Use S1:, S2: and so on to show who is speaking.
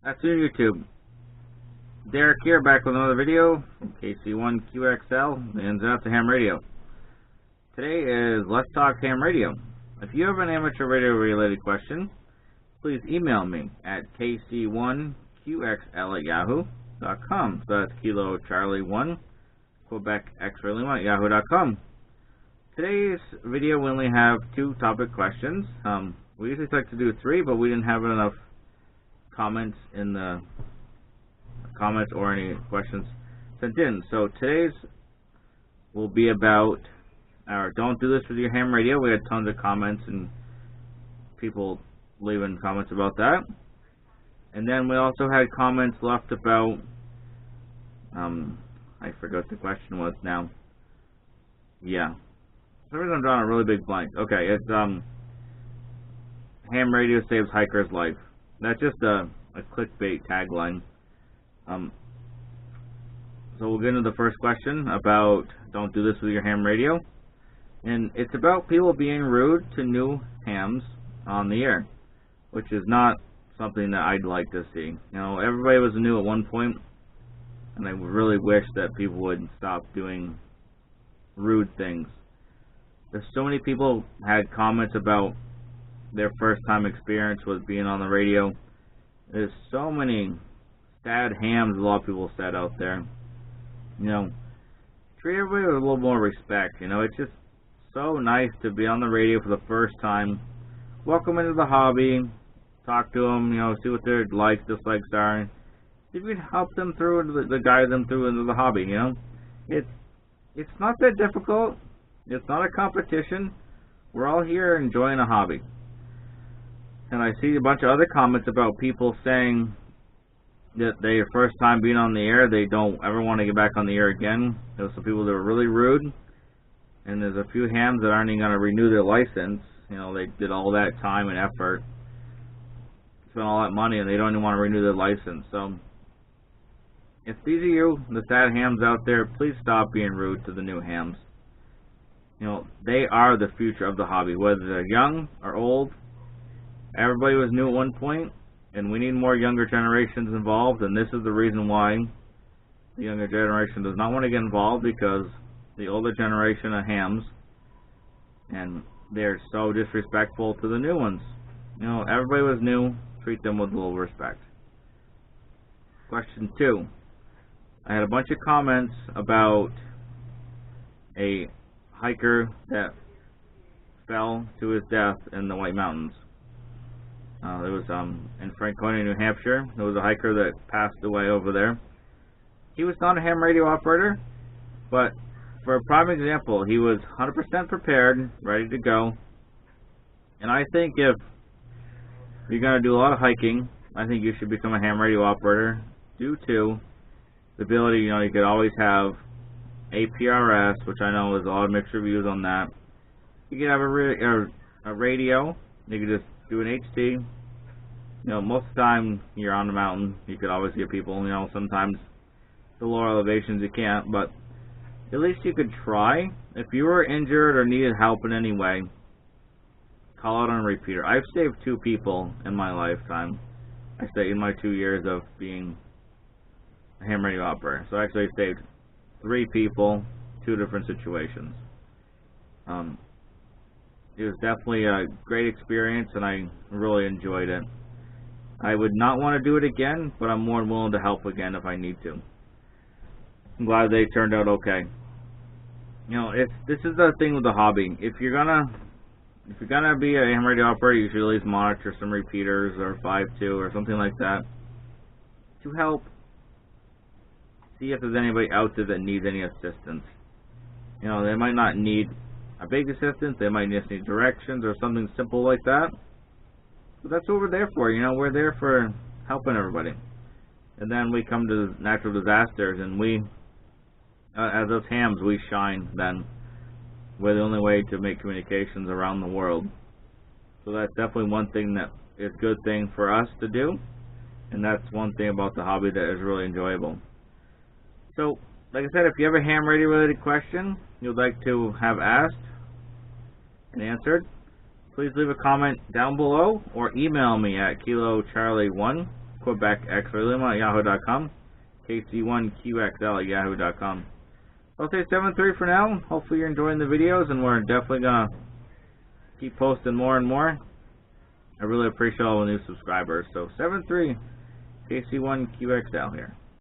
S1: Afternoon, YouTube. Derek here, back with another video from KC1QXL and Zenitha Ham Radio. Today is Let's Talk Ham Radio. If you have an amateur radio related question, please email me at kc1qxl@yahoo.com. So that's Kilo Charlie 1, Quebec X-Ray Lima at yahoo.com. Today's video we only have 2 topic questions. We usually like to do 3, but we didn't have enough comments in the comments or any questions sent in. So today's will be about our don't do this with your ham radio. We had tons of comments and people leaving comments about that. And then we also had comments left about I forgot the question was now. Yeah. For some reason I'm drawing a really big blank. Okay, it's ham radio saves hiker's life. That's just a clickbait tagline. So we'll get into the first question about don't do this with your ham radio. And it's about people being rude to new hams on the air, which is not something that I'd like to see. You know, everybody was new at one point, and I really wish that people would stop doing rude things. There's so many people had comments about their first time experience with being on the radio. There's so many sad hams a lot of people said out there. You know, treat everybody with a little more respect. You know, it's just so nice to be on the radio for the first time. Welcome into the hobby. Talk to them, you know, see what their likes, dislikes are. See if you can help them through, the guide them through into the hobby, you know. It's not that difficult. It's not a competition. We're all here enjoying a hobby. And I see a bunch of other comments about people saying that their first time being on the air, they don't ever want to get back on the air again. There's some people that are really rude, and there's a few hams that aren't even going to renew their license. You know, they did all that time and effort, spent all that money, and they don't even want to renew their license. So, if these are you, the sad hams out there, please stop being rude to the new hams. You know, they are the future of the hobby, whether they're young or old. Everybody was new at one point, and we need more younger generations involved, and this is the reason why the younger generation does not want to get involved, because the older generation of hams, and they're so disrespectful to the new ones. You know, everybody was new, treat them with a little respect. Question 2. I had a bunch of comments about a hiker that fell to his death in the White Mountains. It was in Franconia, New Hampshire. There was a hiker that passed away over there. He was not a ham radio operator, but for a prime example, he was 100% prepared, ready to go. And I think if you're going to do a lot of hiking, I think you should become a ham radio operator due to the ability, you know, you could always have APRS, which I know is a lot of mixed reviews on that. You could have a radio. You could just do an HT. You know, most of the time you're on the mountain, you could always get people. You know, sometimes the lower elevations you can't, but at least you could try. If you were injured or needed help in any way, call out on a repeater. I've saved 2 people in my lifetime. I say in my 2 years of being a ham radio operator. So I actually saved 3 people, 2 different situations. It was definitely a great experience, and I really enjoyed it. I would not want to do it again, but I'm more than willing to help again if I need to. I'm glad they turned out okay. You know, this is the thing with the hobby. If you're gonna be a ham radio operator, you should at least monitor some repeaters or 5.2 or something like that to help see if there's anybody out there that needs any assistance. You know, they might not need a big assistance, they might just need directions or something simple like that. But that's what we're there for, you know, we're there for helping everybody. And then we come to natural disasters, and we, as those hams, we shine then. We're the only way to make communications around the world. So that's definitely one thing that is a good thing for us to do, and that's one thing about the hobby that is really enjoyable. So, like I said, if you have a ham radio related question you'd like to have asked and answered, please leave a comment down below or email me at kilocharlie1 Quebec X-Ray Lima at yahoo.com, KC1QXL at yahoo.com. I'll say 7-3 for now. Hopefully you're enjoying the videos, and we're definitely going to keep posting more and more. I really appreciate all the new subscribers. So 7-3, KC1QXL here.